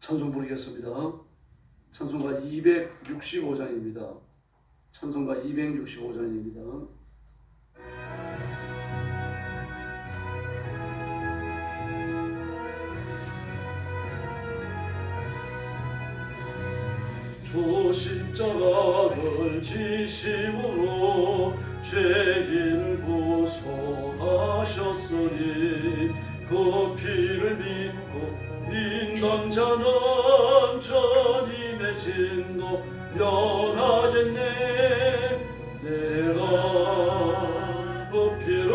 찬송 부르겠습니다. 찬송가 265장입니다. 찬송가 265장입니다. 주 십자가를 지심으로 죄인을 구속하셨으니 그 피를 믿고 믿는 자는 주님의 진노 면하겠네. 내가 그 피를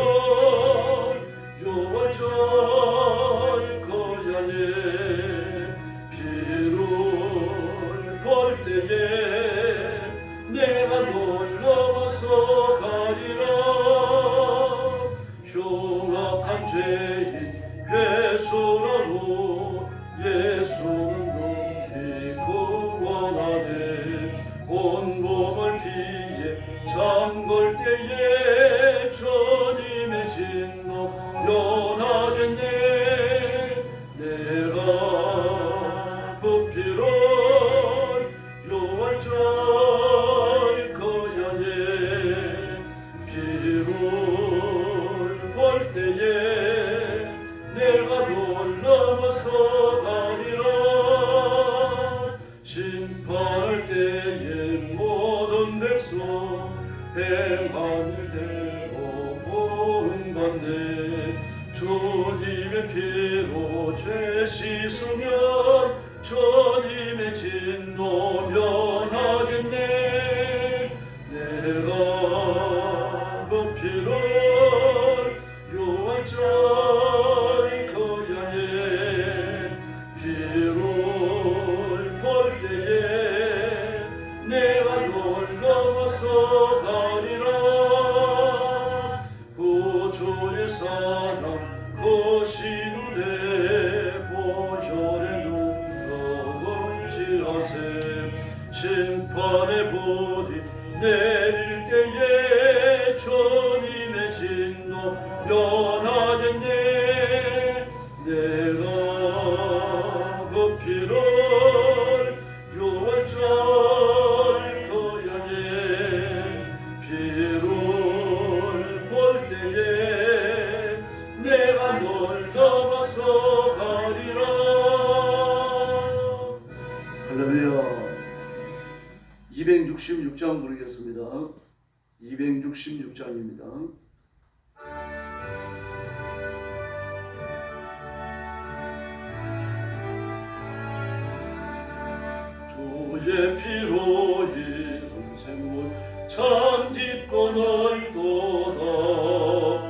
요할 거야네. 피를 볼 때에 내가 놀라워서 가리라. 흉악한 죄인 회수라로 예수를 높이 구원하네. 온몸을 피해 잠글 때에 주님의 진노 면하겠네. 내가 그 피를 요할 거야네. 피를 볼 때에 내가 놀라워서 가리라. 심판할 때에 모든 백성 행한 일대로 본받네. 주님의 피로 죄 씻으면 주님의 진노 면하겠네. 내가 그 피를 요할 거야네. 피를 볼 때에 내가 놀라워서 가리라. 구주의 사랑 그 신은혜 보혈의 능력을 지하세. 심판의 불이 내릴 때에 주님의 진노 면하겠네. 내가 그 피를 요할 거야네. 피를 볼 때에 내가 놀라워서 가리라. 할렐루야. 266장 부르겠습니다. 266장입니다. 주의 피로 이룬 샘물 참 깊고 넓도다.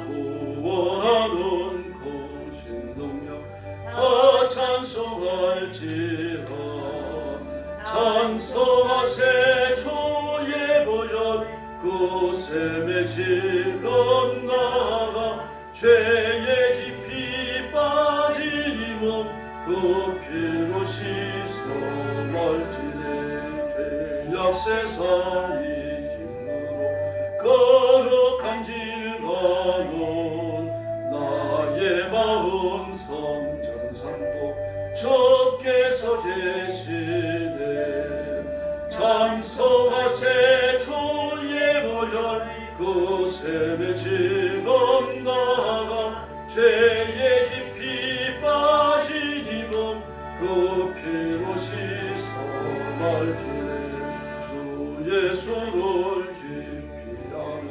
구원하는 거신 능력 다 찬송할지라. 찬송하세 주의 보혈 그 샘에 지금 나가. 죄에 깊이 빠진 몸 그 피로 씻어 말지네. 죄악 세상 이김으로 거룩한 길 가는 나의 마음 성전 삼고 주께서 계시네. 찬송하세 주의 보혈 그 샘에 지금 나가. 죄에 깊이 빠진 이몸 그 피로 씻어 말기에. 주 예수를 깊이 아는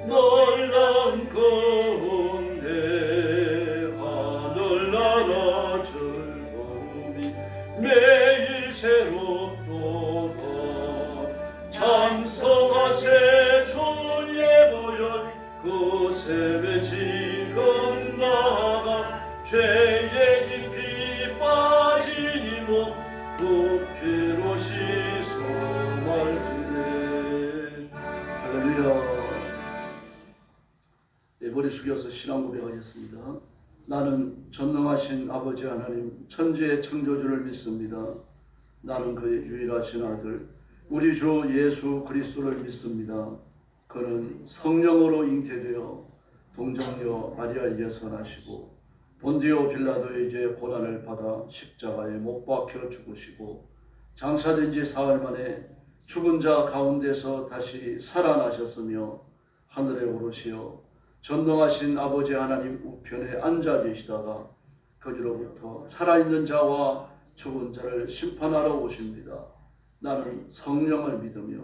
놀라운 구원에 하늘나라 즐거움이 매일 새롭도다. 찬송하세 주의 보혈 그 샘에 지금 나가. 죄에 깊이 빠진 이몸 그 피로 씻어 말기네. 할렐루야. 머리 숙여서 신앙 고백하겠습니다. 나는 전능하신 아버지 하나님 천지의 창조주를 믿습니다. 나는 그의 유일하신 아들 우리 주 예수 그리스도를 믿습니다. 그는 성령으로 잉태되어 동정녀 마리아에게서 나시고 본디오 빌라도에게 고난을 받아 십자가에 못 박혀 죽으시고 장사된 지 사흘 만에 죽은 자 가운데서 다시 살아나셨으며 하늘에 오르시어 전능하신 아버지 하나님 우편에 앉아 계시다가 거기로부터 살아있는 자와 죽은 자를 심판하러 오십니다. 나는 성령을 믿으며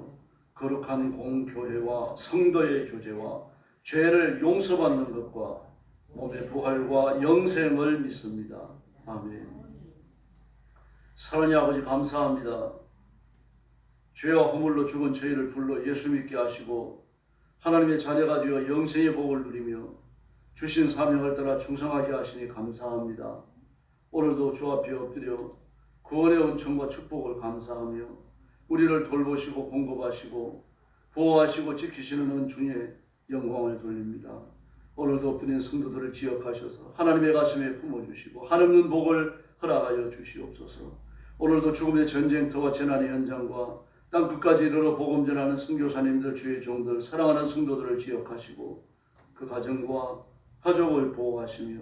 거룩한 공교회와 성도의 교제와 죄를 용서받는 것과 몸의 부활과 영생을 믿습니다. 아멘. 사랑의 아버지 감사합니다. 죄와 허물로 죽은 저희를 불러 예수 믿게 하시고 하나님의 자녀가 되어 영생의 복을 누리며 주신 사명을 따라 충성하게 하시니 감사합니다. 오늘도 주 앞에 엎드려 구원의 은총과 축복을 감사하며 우리를 돌보시고 공급하시고 보호하시고 지키시는 은총에 영광을 돌립니다. 오늘도 엎드린 성도들을 기억하셔서 하나님의 가슴에 품어주시고 한없는 복을 허락하여 주시옵소서. 오늘도 죽음의 전쟁터와 재난의 현장과 땅 끝까지 이르러 복음 전하는 선교사님들, 주의 종들, 사랑하는 성도들을 기억하시고 그 가정과 가족을 보호하시며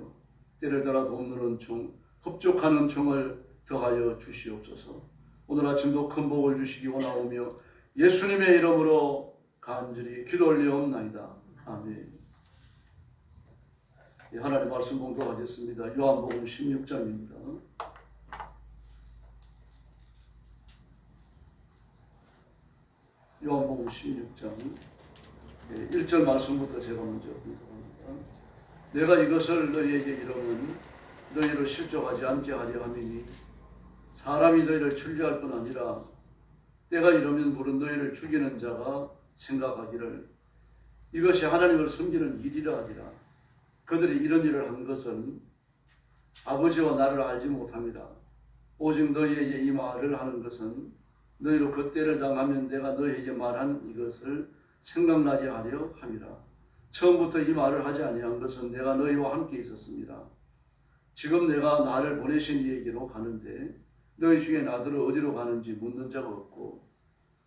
때를 따라 돕는 은총, 흡족한 은총을 더하여 주시옵소서. 오늘 아침도 큰 복을 주시기 원하오며 예수님의 이름으로 간절히 기도 올리옵나이다. 아멘. 하나님 말씀 공독하겠습니다. 요한복음 16장입니다. 요한복음 16장 1절 말씀부터 제가 먼저 공독합니다. 내가 이것을 너희에게 이르면 너희를 실족하지 않게 하려 함이니 사람이 너희를 출리할 뿐 아니라 때가 이르면 물은 너희를 죽이는 자가 생각하기를 이것이 하나님을 섬기는 일이라 하리라. 그들이 이런 일을 한 것은 아버지와 나를 알지 못함이라. 오직 너희에게 이 말을 하는 것은 너희로 그 때를 당하면 내가 너희에게 말한 이것을 생각나게 하려 함이라. 처음부터 이 말을 하지 아니한 것은 내가 너희와 함께 있었습니다. 지금 내가 나를 보내신 이에게로 가는데 너희 중에 나더러 어디로 가는지 묻는 자가 없고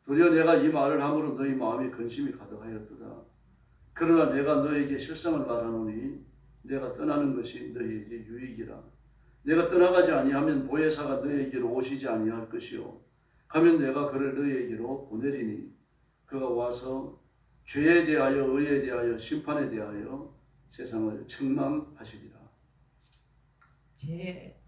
도리어 내가 이 말을 함으로 너희 마음에 근심이 가득하였도다. 그러나 내가 너희에게 실상을 말하노니 내가 떠나는 것이 너희에게 유익이라. 내가 떠나가지 아니하면 보혜사가 너희에게로 오시지 아니할 것이요 가면 내가 그를 너희에게로 보내리니 그가 와서 죄에 대하여 의에 대하여 심판에 대하여 세상을 책망하시리라.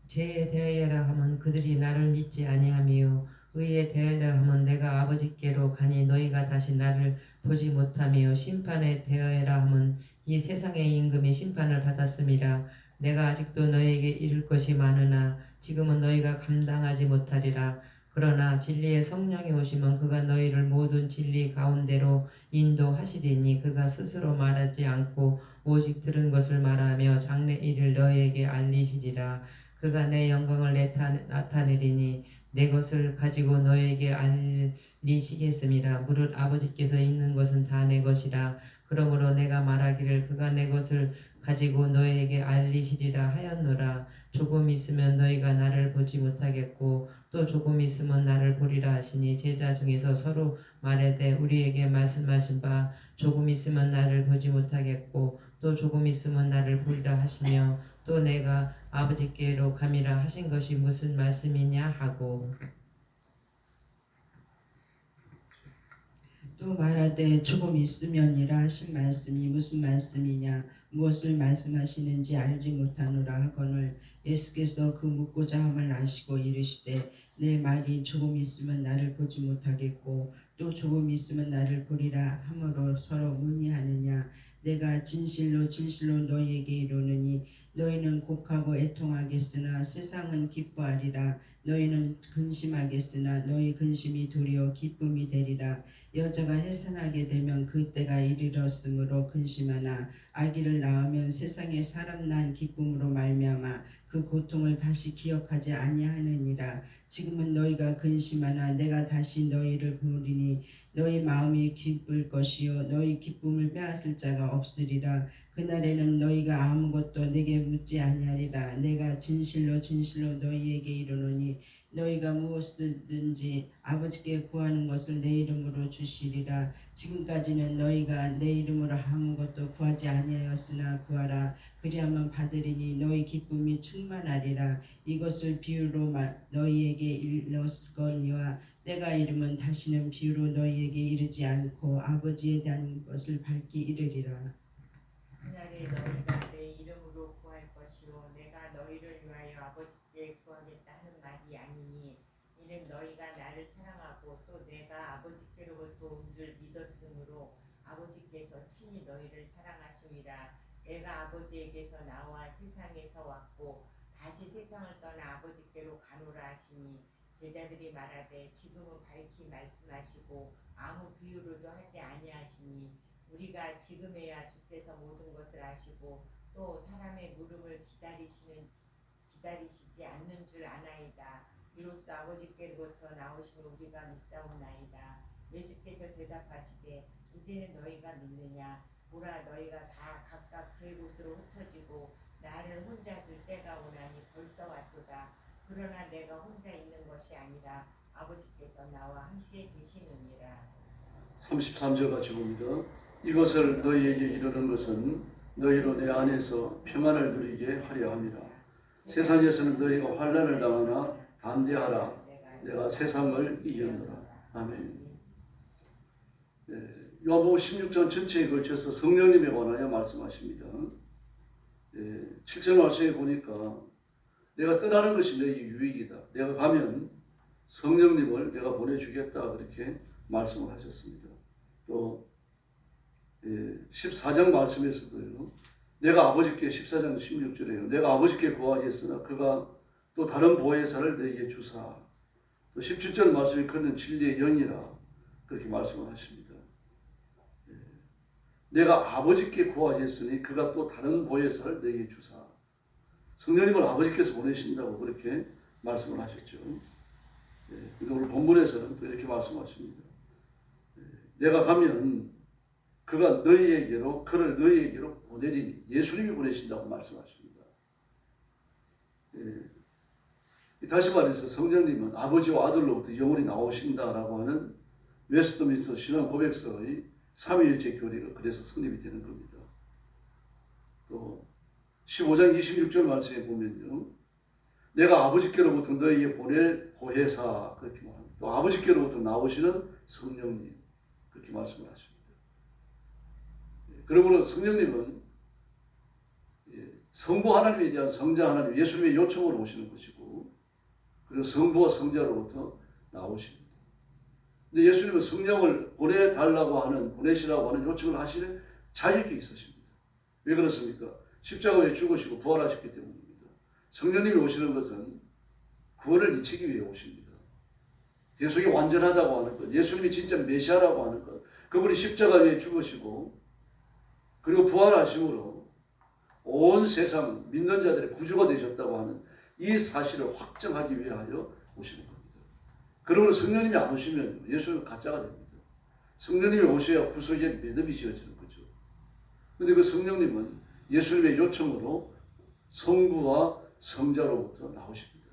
죄에 대하여라 하면 그들이 나를 믿지 아니하며 의에 대하여라 하면 내가 아버지께로 가니 너희가 다시 나를 보지 못하며 심판에 대하여라 하면 이 세상의 임금이 심판을 받았음이라. 내가 아직도 너희에게 이를 것이 많으나 지금은 너희가 감당하지 못하리라. 그러나 진리의 성령이 오시면 그가 너희를 모든 진리 가운데로 인도하시리니 그가 스스로 말하지 않고 오직 들은 것을 말하며 장래 일을 너희에게 알리시리라. 그가 내 영광을 나타내리니 내 것을 가지고 너희에게 알리시겠음이라. 무릇 아버지께서 있는 것은 다 내 것이라. 그러므로 내가 말하기를 그가 내 것을 가지고 너희에게 알리시리라 하였노라. 조금 있으면 너희가 나를 보지 못하겠고 또 조금 있으면 나를 보리라 하시니 제자 중에서 서로 말하되 우리에게 말씀하신 바 조금 있으면 나를 보지 못하겠고 또 조금 있으면 나를 보리라 하시며 또 내가 아버지께로 감이라 하신 것이 무슨 말씀이냐 하고 또 말하되 조금 있으면이라 하신 말씀이 무슨 말씀이냐 무엇을 말씀하시는지 알지 못하노라 하거늘 예수께서 그 묻고자 함을 아시고 이르시되 내 말이 조금 있으면 나를 보지 못하겠고 또 조금 있으면 나를 보리라 함으로 서로 문의하느냐. 내가 진실로 진실로 너희에게 이르노니 너희는 곡하고 애통하겠으나 세상은 기뻐하리라. 너희는 근심하겠으나 너희 근심이 도리어 기쁨이 되리라. 여자가 해산하게 되면 그때가 이르렀으므로 근심하나 아기를 낳으면 세상에 사람 낳은 기쁨으로 말미암아 그 고통을 다시 기억하지 아니하느니라. 지금은 너희가 근심하나 내가 다시 너희를 보리니 너희 마음이 기쁠 것이요 너희 기쁨을 빼앗을 자가 없으리라. 그날에는 너희가 아무것도 내게 묻지 아니하리라. 내가 진실로 진실로 너희에게 이르노니 너희가 무엇이든지 아버지께 구하는 것을 내 이름으로 주시리라. 지금까지는 너희가 내 이름으로 아무것도 구하지 아니하였으나 구하라 그리하면 받으리니 너희 기쁨이 충만하리라. 이것을 비유로 너희에게 일렀거니와 내가 이르면 다시는 비유로 너희에게 이르지 않고 아버지에 대한 것을 밝히 이르리라. 그날에 너희가 내 이름으로 구할 것이요 내가 너희를 위하여 아버지께 구하겠다 하는 말이 아니니 이는 너희가 나를 사랑하고 또 내가 아버지께로부터 온 줄 믿었으므로 아버지께서 친히 너희를 사랑하심이라. 내가 아버지에게서 나와 세상에서 왔고 다시 세상을 떠나 아버지께로 가노라 하시니 제자들이 말하되 지금은 밝히 말씀하시고 아무 비유로도 하지 아니하시니 우리가 지금에야 주께서 모든 것을 아시고 또 사람의 물음을 기다리시지 않는 줄 아나이다. 이로써 아버지께로부터 나오심을 우리가 믿사옵나이다. 예수께서 대답하시되 이제는 너희가 믿느냐? 보라 너희가 다 각각 제 곳으로 흩어지고 나를 혼자 둘 때가 오나니 벌써 왔도다. 그러나 내가 혼자 있는 것이 아니라 아버지께서 나와 함께 계시느니라. 33절 같이 봅니다. 이것을 너희에게 이르는 것은 너희로 내 안에서 평안을 누리게 하려 함이라. 세상에서는 너희가 환난을 당하나 담대하라. 내가 세상을 이겼노라. 아멘. 요한복음 16장 전체에 걸쳐서 성령님에 관하여 말씀하십니다. 7절 말씀에 보니까 내가 떠나는 것이 너희 유익이다. 내가 가면 성령님을 내가 보내주겠다. 그렇게 말씀을 하셨습니다. 또 14장 말씀에서도요. 내가 아버지께 14장 16절에요. 내가 아버지께 구하겠으나 그가 또 다른 보혜사를 너희에게 주사. 또 17절 말씀에 그는 진리의 영이라 그렇게 말씀을 하십니다. 내가 아버지께 구하겠으니 그가 또 다른 보혜사를 너희에게 주사. 성령님을 아버지께서 보내신다고 그렇게 말씀을 하셨죠. 근데 오늘 본문에서는 또 이렇게 말씀하십니다. 내가 가면 그가 그를 너희에게로 보내리니 예수님이 보내신다고 말씀하십니다. 다시 말해서 성령님은 아버지와 아들로부터 영원히 나오신다라고 하는 웨스트민스터 신앙 고백서의 삼위일체 교리가 그래서 성립이 되는 겁니다. 또 15장 26절 말씀에 보면요. 내가 아버지께로부터 너희에게 보낼 보혜사 그렇게 말합니다. 또 아버지께로부터 나오시는 성령님 그렇게 말씀을 하십니다. 그러므로 성령님은 성부 하나님에 대한 성자 하나님 예수님의 요청으로 오시는 것이고 그리고 성부와 성자로부터 나오십니다. 근데 예수님은 성령을 보내시라고 하는 요청을 하시는 자격이 있으십니다. 왜 그렇습니까? 십자가에 죽으시고 부활하셨기 때문입니다. 성령님이 오시는 것은 구원을 이치기 위해 오십니다. 대속이 완전하다고 하는 것, 예수님이 진짜 메시아라고 하는 것, 그분이 십자가에 죽으시고 그리고 부활하심으로 온 세상 믿는 자들의 구주가 되셨다고 하는 이 사실을 확정하기 위하여 오시는 겁니다. 그러므로 성령님이 안 오시면 예수는 가짜가 됩니다. 성령님이 오셔야 구속의 믿음이 지어지는 거죠. 그런데 그 성령님은 예수님의 요청으로 성부와 성자로부터 나오십니다.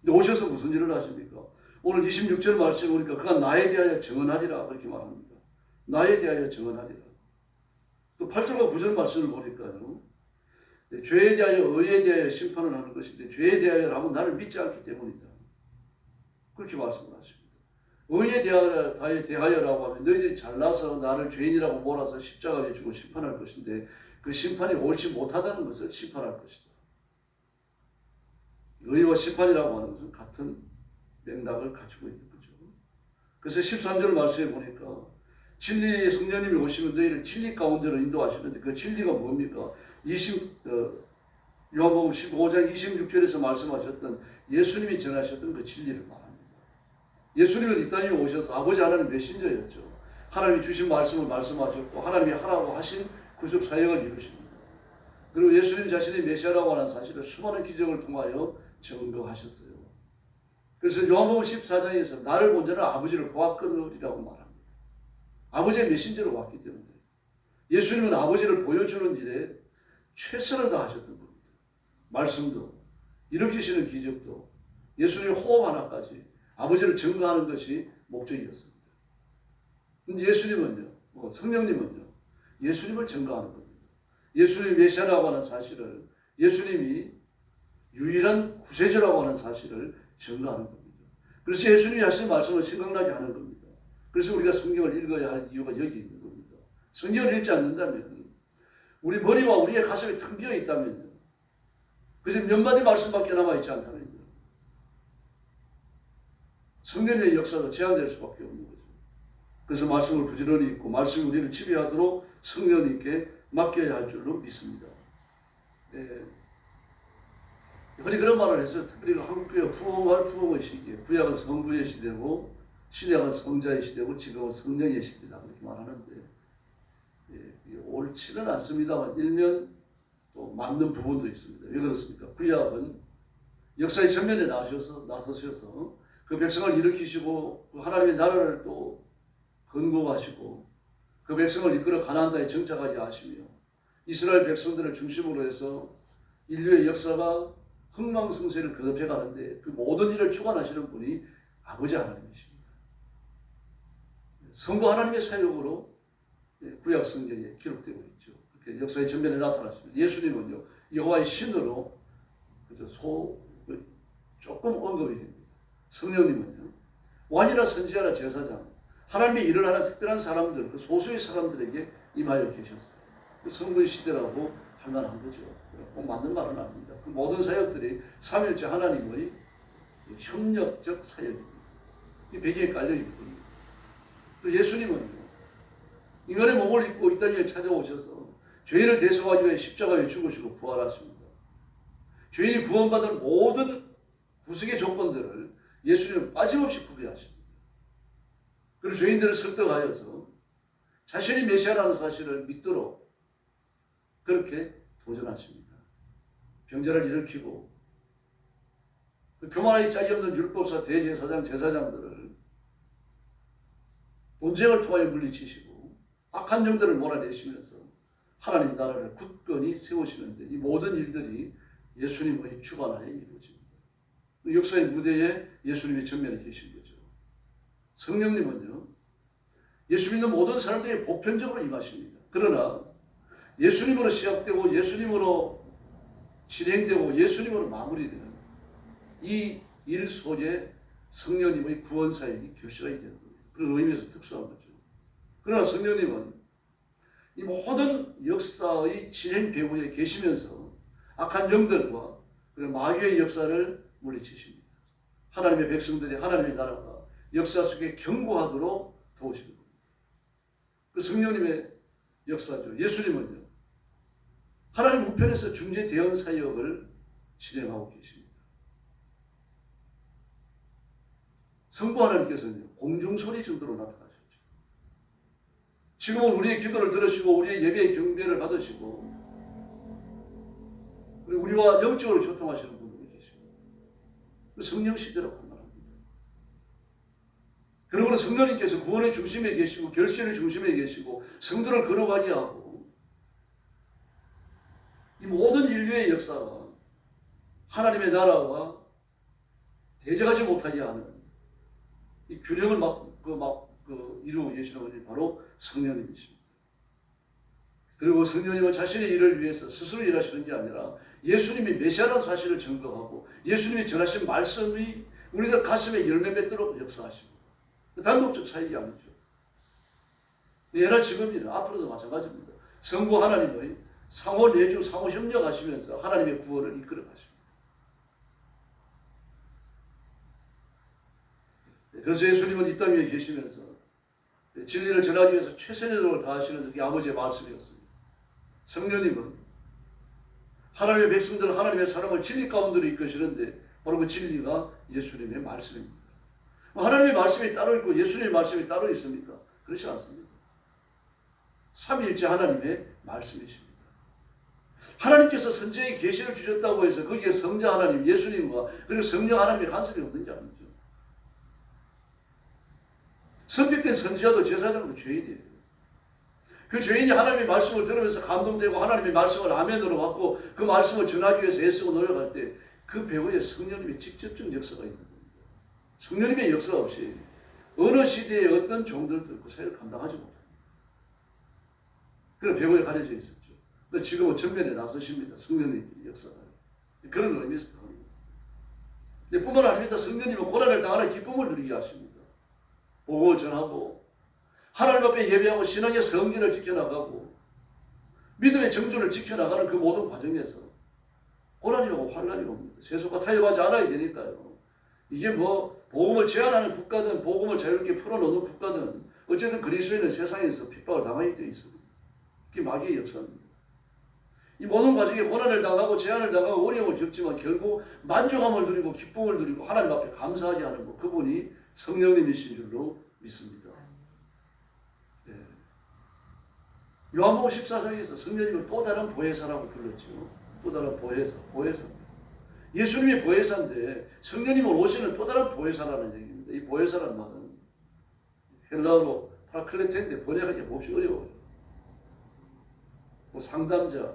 근데 오셔서 무슨 일을 하십니까? 오늘 26절 말씀에 보니까 그가 나에 대하여 증언하리라 그렇게 말합니다. 나에 대하여 증언하리라. 또 8절과 9절 말씀을 보니까요. 죄에 대하여 의에 대하여 심판을 하는 것인데 죄에 대하여 하면 나를 믿지 않기 때문이다. 그렇게 말씀을 하십니다. 의에 대하여라고 하면 너희들이 잘나서 나를 죄인이라고 몰아서 십자가에 주고 심판할 것인데 그 심판이 옳지 못하다는 것을 심판할 것이다. 의와 심판이라고 하는 것은 같은 맥락을 가지고 있는 거죠. 그래서 13절 말씀에 보니까 진리의 성령님이 오시면 너희를 진리 가운데로 인도하시는데 그 진리가 뭡니까? 요한복음 15장 26절에서 말씀하셨던 예수님이 전하셨던 그 진리를 말합니다. 예수님은 이 땅에 오셔서 아버지 하나님 메신저였죠. 하나님이 주신 말씀을 말씀하셨고 하나님이 하라고 하신 구속 사역을 이루십니다. 그리고 예수님 자신이 메시아라고 하는 사실을 수많은 기적을 통하여 증거하셨어요. 그래서 요한복음 14장에서 나를 본 자는 아버지를 보았거니라고 말합니다. 아버지의 메신저로 왔기 때문에 예수님은 아버지를 보여주는 일에 최선을 다하셨던 겁니다. 말씀도 일으키시는 기적도 예수님의 호흡 하나까지 아버지를 증거하는 것이 목적이었습니다. 근데 예수님은요, 성령님은요, 예수님을 증거하는 겁니다. 예수님이 메시아라고 하는 사실을, 예수님이 유일한 구세주라고 하는 사실을 증거하는 겁니다. 그래서 예수님이 하신 말씀은 생각나지 않은 겁니다. 그래서 우리가 성경을 읽어야 할 이유가 여기 있는 겁니다. 성경을 읽지 않는다면, 우리 머리와 우리의 가슴이 텅 비어 있다면요, 그래서 몇 마디 말씀밖에 남아있지 않다면요, 성령의 역사도 제한될 수밖에 없는 거죠. 그래서 말씀을 부지런히 읽고 말씀이 우리를 지배하도록 성령님께 맡겨야 할 줄로 믿습니다. 흔히 그런 말을 했어요. 특별히 한국교회 부흥의 시기에, 구약은 성부의 시대고 신약은 성자의 시대고 지금은 성령의 시대다, 그렇게 말하는데, 옳지는 않습니다만 일면 또 맞는 부분도 있습니다. 왜 그렇습니까? 구약은 역사의 전면에 나서셔서 그 백성을 일으키시고 그 하나님의 나라를 또 건국하시고 그 백성을 이끌어 가나안 땅에 정착하게 하시며 이스라엘 백성들을 중심으로 해서 인류의 역사가 흥망성쇠를 거듭해 가는데 그 모든 일을 주관하시는 분이 아버지 하나님이십니다. 성부 하나님의 사역으로 구약 성경에 기록되고 있죠. 그렇게 역사의 전면에 나타나십니다. 예수님은요, 여호와의 신으로 조금 언급이 됩니다. 성령님은요, 왕이나 선지자나 제사장, 하나님의 일을 하는 특별한 사람들, 그 소수의 사람들에게 임하여 계셨어요. 그 성부의 시대라고 할 만한 거죠. 꼭 맞는 말은 아닙니다. 그 모든 사역들이 삼일째 하나님의 협력적 사역입니다. 이 배경에 깔려있거든요. 또 예수님은요, 인간의 몸을 입고 이 땅에 찾아오셔서 죄인을 대속하기 위해 십자가에 죽으시고 부활하십니다. 죄인이 구원받은 모든 구속의 조건들을 예수님은 빠짐없이 구비하십니다. 그리고 죄인들을 설득하여서 자신이 메시아라는 사실을 믿도록 그렇게 도전하십니다. 병자를 일으키고 그 교만하기 짝이 없는 율법사, 대제사장, 제사장들을 논쟁을 통하여 물리치시고 악한 영들을 몰아내시면서 하나님 나라를 굳건히 세우시는데 이 모든 일들이 예수님의 주관하에 이루어집니다. 역사의 무대에 예수님이 전면에 계신 거죠. 성령님은요, 예수 믿는 모든 사람들이 보편적으로 임하십니다. 그러나 예수님으로 시작되고 예수님으로 진행되고 예수님으로 마무리되는 이 일 속에 성령님의 구원 사역이 결실하게 되는 겁니다. 그런 의미에서 특수한 거죠. 그러나 성령님은 이 모든 역사의 진행 배후에 계시면서 악한 영들과 마귀의 역사를 물리치십니다. 하나님의 백성들이 하나님의 나라가 역사 속에 경고하도록 도우시는 겁니다. 그 성령님의 역사죠. 예수님은요, 하나님 우편에서 중재 대언 사역을 진행하고 계십니다. 성부 하나님께서는 공중소리 정도로 나타나셨죠. 지금은 우리의 기도를 들으시고 우리의 예배의 경배를 받으시고 그리고 우리와 영적으로 교통하시는 분들이 계십니다. 성령 시대라고 말합니다. 그리고 성령님께서 구원의 중심에 계시고 결실의 중심에 계시고 성도를 걸어가게 하고 이 모든 인류의 역사가 하나님의 나라와 대적하지 못하게 하는 이 균형을 이루고 계시는 분이 바로 성령님이십니다. 그리고 성령님은 자신의 일을 위해서 스스로 일하시는 게 아니라 예수님이 메시아라는 사실을 증거하고 예수님이 전하신 말씀이 우리들 가슴에 열매 맺도록 역사하십니다. 단독적 사역이 아니죠. 예나 지금이나 앞으로도 마찬가지입니다. 성부 하나님의 상호 내주, 상호 협력하시면서 하나님의 구원을 이끌어 가십니다. 그래서 예수님은 이 땅 위에 계시면서 진리를 전하기 위해서 최선의 노력을 다하시는 게 아버지의 말씀이었습니다. 성령님은 하나님의 백성들을 하나님의 사람을 진리 가운데로 이끄시는데 바로 그 진리가 예수님의 말씀입니다. 하나님의 말씀이 따로 있고 예수님의 말씀이 따로 있습니까? 그렇지 않습니다. 삼위일체 하나님의 말씀이십니다. 하나님께서 선지자의 계시를 주셨다고 해서 거기에 성자 하나님, 예수님과 그리고 성령 하나님의 간섭이 없는 게 아니죠. 선택된 선지자도 제사장도 죄인이에요. 그 죄인이 하나님의 말씀을 들으면서 감동되고 하나님의 말씀을 아멘으로 받고 그 말씀을 전하기 위해서 애쓰고 노력할 때 그 배후에 성령님의 직접적 역사가 있는 겁니다. 성령님의 역사 없이 어느 시대에 어떤 종들도 그 사역을 감당하지 못합니다. 그런 배후에 가려져 있었죠. 지금은 전면에 나서십니다. 성령님 역사가. 그런 의미에서 합니다. 뿐만 아닙니다. 성령님은 고난을 당하는 기쁨을 누리게 하십니다. 복음을 전하고 하나님 앞에 예배하고 신앙의 성전을 지켜나가고 믿음의 정조를 지켜나가는 그 모든 과정에서 고난이 오고 환난이 옵니다. 세속과 타협하지 않아야 되니까요. 이게 뭐 복음을 제한하는 국가든 복음을 자유롭게 풀어놓는 국가든 어쨌든 그리스도인은 세상에서 핍박을 당하게 되어 있습니다. 그게 마귀의 역사입니다. 이 모든 과정에 고난을 당하고 제한을 당하고 어려움을 겪지만 결국 만족함을 누리고 기쁨을 누리고 하나님 앞에 감사하게 하는 것, 그분이 성령님이신 줄로 믿습니다. 네. 요한복음 14장에서 성령님을 또 다른 보혜사라고 불렀죠. 또 다른 보혜사. 예수님이 보혜사인데 성령님은 오시는 또 다른 보혜사라는 얘기입니다. 이 보혜사라는 말은 헬라어로 파클레테인데 번역하기 몹시 어려워요. 뭐 상담자,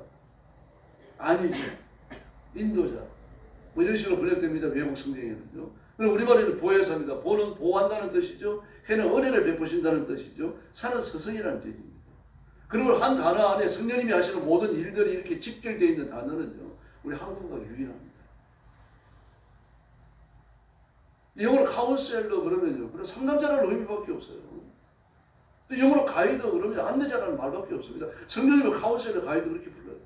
안위자, 인도자 뭐 이런 식으로 번역됩니다. 외국 성경에는요. 그리고 우리말에는 보혜사입니다. 보는 보호한다는 뜻이죠. 해는 은혜를 베푸신다는 뜻이죠. 사는 스승이라는 뜻입니다. 그리고 한 단어 안에 성령님이 하시는 모든 일들이 이렇게 집결되어 있는 단어는요. 우리 한국어가 유일합니다. 영어로 카운셀러 그러면요. 그냥 상담자라는 의미밖에 없어요. 또 영어로 가이드 그러면 안내자라는 말밖에 없습니다. 성령님은 카운셀러 가이드 그렇게 불러요.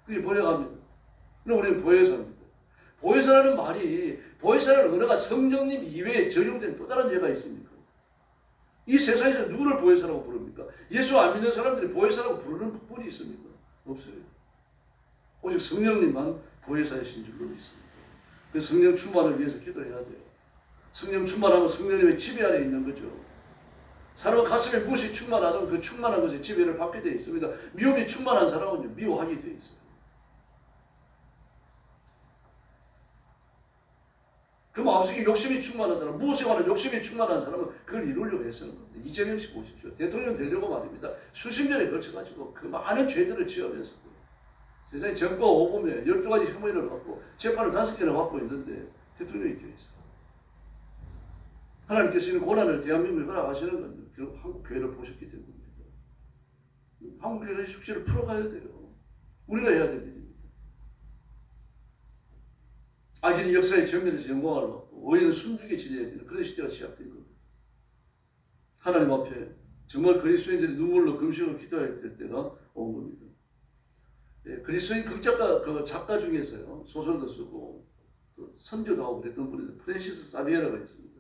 그게 번역합니다. 그럼 우리는 보혜사입니다. 보혜사라는 말이 보혜사라는 언어가 성령님 이외에 적용된 또 다른 예가 있습니까? 이 세상에서 누구를 보혜사라고 부릅니까? 예수 안 믿는 사람들이 보혜사라고 부르는 분이 있습니까? 없어요. 오직 성령님만 보혜사이신 줄로 믿습니다. 그래서 성령 충만을 위해서 기도해야 돼요. 성령 충만하면 성령님의 지배 아래 있는 거죠. 사람은 가슴에 무엇이 충만하든 그 충만한 것에 지배를 받게 되어 있습니다. 미움이 충만한 사람은 미워하게 되어 있어요. 그 마음속에 욕심이 충만한 사람, 무엇에 관한 욕심이 충만한 사람은 그걸 이루려고 해서는 겁니다. 이재명 씨 보십시오. 대통령 되려고 말입니다. 수십 년에 걸쳐가지고 그 많은 죄들을 지으면서 세상에 정권 5범에 12가지 혐의를 받고 재판을 5개나 받고 있는데 대통령이 되어 있어요. 하나님께서 이 고난을 대한민국에 허락하시는 건 결국 한국 교회를 보셨기 때문입니다. 한국 교회가 이 숙제를 풀어가야 돼요. 우리가 해야 될 일입니다. 악인이 역사의 정면에서 영광을 받고 의인은 숨죽게 지내야 되는 그런 시대가 시작된 겁니다. 하나님 앞에 정말 그리스도인들이 눈물로 금식으로 기도해야 될 때가 온 겁니다. 예, 그리스도인 극작가 그 작가 중에서요 소설도 쓰고 또 선교도 하고 그랬던 분이 프랜시스 사비에라가 있습니다.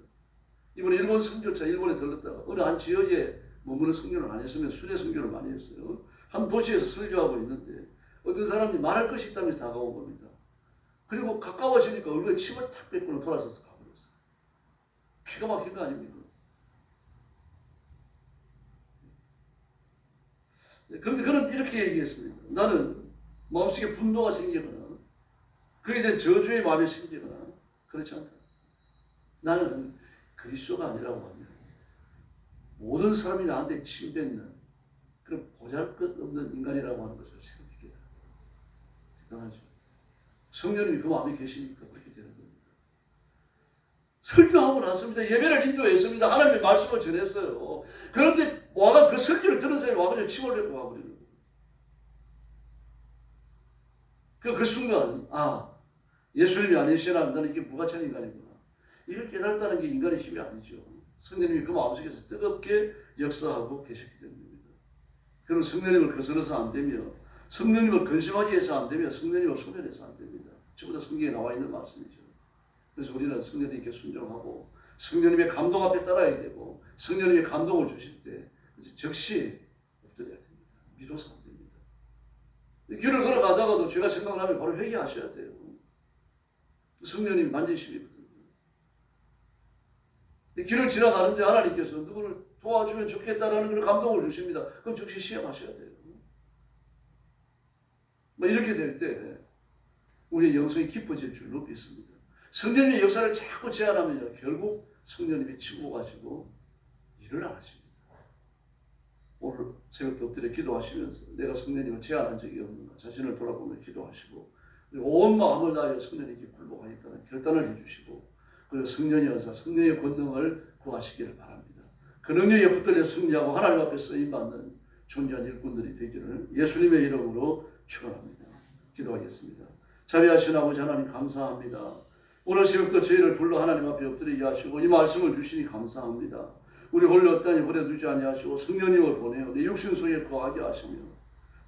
이번에 일본 선교차 일본에 들렀다가 어느 한 지역에 머무는 선교를 안 했으면 순회 선교를 많이 했어요. 한 도시에서 설교하고 있는데 어떤 사람이 말할 것이 있다면서 다가온 겁니다. 그리고 가까워지니까 얼굴에 침을 탁 뱉고는 돌아서서 가버렸어요. 기가 막힌 거 아닙니까? 그런데 그는 이렇게 얘기했습니다. 나는 마음속에 분노가 생기거나 그에 대한 저주의 마음이 생기거나 그렇지 않다. 나는 그리스도가 아니라고 하면 모든 사람이 나한테 침뱉는 그런 보잘것없는 인간이라고 하는 것을 생각하게 됩니다. 대단하죠. 성령님이 그 마음에 계시니까 그렇게 되는 겁니다. 설교하고 났습니다. 예배를 인도했습니다. 하나님의 말씀을 전했어요. 그런데 와가 그 설교를 들은 사람이 와가지고 침을 뱉고 와버리는 거예요. 그 순간 예수님이 아니시나 나는 이게 무가치한 인간이구나. 이걸 깨달았다는 게 인간의 힘이 아니죠. 성령님이 그 마음속에서 뜨겁게 역사하고 계셨기 때문입니다. 그럼 성령님을 거스러서 안 되며 성령님을 근심하게 해서 안 되며 성령님을 소멸해서 안 됩니다. 전부 다 성경에 나와 있는 말씀이죠. 그래서 우리는 성령님께 순종하고 성령님의 감동 앞에 따라야 되고 성령님의 감동을 주실 때 즉시 엎드려야 됩니다. 미뤄서 안 됩니다. 길을 걸어가다가도 죄가 생각나면 바로 회개하셔야 돼요. 성령님 만지심이거든요. 길을 지나가는데 하나님께서 누구를 도와주면 좋겠다라는 그런 감동을 주십니다. 그럼 즉시 시험하셔야 돼요. 이렇게 될 때 우리의 영성이 깊어질 줄로 믿습니다. 성령님의 역사를 자꾸 제한하면요 결국 성령님이 치고 가지고 일을 안 하십니다. 오늘 새벽도 엎드려 기도하시면서 내가 성령님을 제한한 적이 없는가 자신을 돌아보며 기도하시고 온 마음을 다하여 성령님께 굴복하겠다는 결단을 해주시고 그리고 성령의 은사, 성령의 권능을 구하시기를 바랍니다. 그 능력에 붙들려 승리하고 하나님 앞에 쓰임받는 존귀한 일꾼들이 되기를 예수님의 이름으로 축원합니다. 기도하겠습니다. 자비하신 아버지 하나님 감사합니다. 오늘 새벽도 저희를 불러 하나님 앞에 엎드리게 하시고 이 말씀을 주시니 감사합니다. 우리 홀로 어떠하니 버려두지 아니하시고 성령님을 보내어 내 육신 속에 거하게 하시며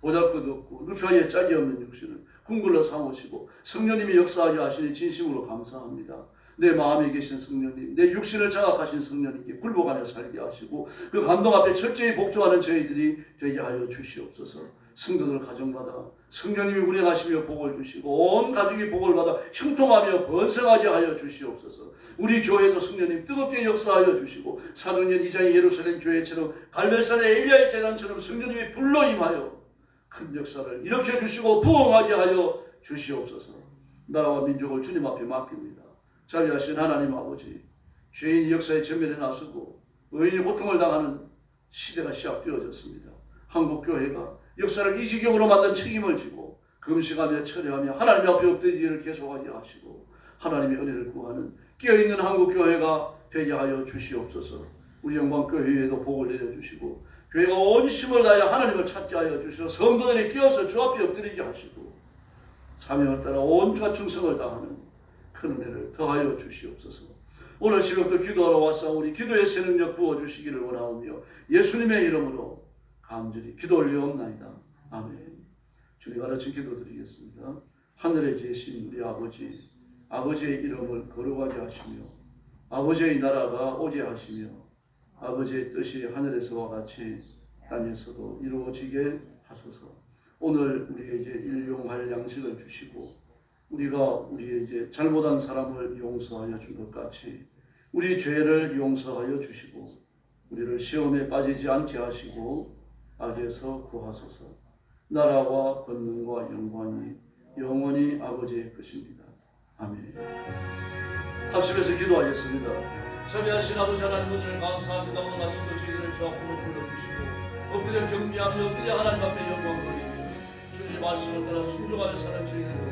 보잘것없고 누추하게 짝이 없는 육신을 궁굴로 삼으시고 성령님이 역사하게 하시니 진심으로 감사합니다. 내 마음에 계신 성령님, 내 육신을 장악하신 성령님께 굴복하며 살게 하시고 그 감동 앞에 철저히 복종하는 저희들이 되게 하여 주시옵소서. 성도들 가정마다 성령님이 운행하시며 복을 주시고 온 가족이 복을 받아 형통하며 번성하게 하여 주시옵소서. 우리 교회도 성령님 뜨겁게 역사하여 주시고 사도년 2장의 예루살렘 교회처럼 갈멜산의 엘리야의 재단처럼 성령님이 불러 임하여 큰 역사를 일으켜 주시고 부흥하게 하여 주시옵소서. 나라와 민족을 주님 앞에 맡깁니다. 자비하신 하나님 아버지, 죄인이 역사의 전면에 나서고 의인이 고통을 당하는 시대가 시작되어졌습니다. 한국 교회가 역사를 이 지경으로 만든 책임을 지고 금식하며 철회하며 하나님 앞에 엎드리기를 계속하게 하시고 하나님의 은혜를 구하는 깨어있는 한국 교회가 되게 하여 주시옵소서. 우리 영광교회에도 복을 내려주시고 교회가 온 힘을 다하여 하나님을 찾게 하여 주시고 성도들이 깨어서 주 앞에 엎드리게 하시고 사명을 따라 온갖 충성을 다하는 큰 은혜를 더하여 주시옵소서. 오늘 새벽도 기도하러 왔사오니 기도의 새 능력 부어주시기를 원하오며 예수님의 이름으로 간절히 기도 올리옵나이다. 아멘. 주님 가르친 기도드리겠습니다. 하늘에 계신 우리 아버지, 아버지의 이름을 거룩하게 하시며 아버지의 나라가 오게 하시며 아버지의 뜻이 하늘에서와 같이 땅에서도 이루어지게 하소서. 오늘 우리에게 일용할 양식을 주시고 우리가 우리에게 잘못한 사람을 용서하여 준 것 같이 우리 죄를 용서하여 주시고 우리를 시험에 빠지지 않게 하시고 악에서 구하소서. 나라와 권능과 영광이 영원히 아버지의 것입니다. 아멘. 합심해서 기도하겠습니다. 자비하신 아버지 하나님 은혜를 감사합니다. 오늘 아침도 저희들을 주 앞으로 불러주시고 엎드려 경배하며 엎드려 하나님 앞에 영광 돌리며 주님의 말씀을 따라 순종하며 사는 저희들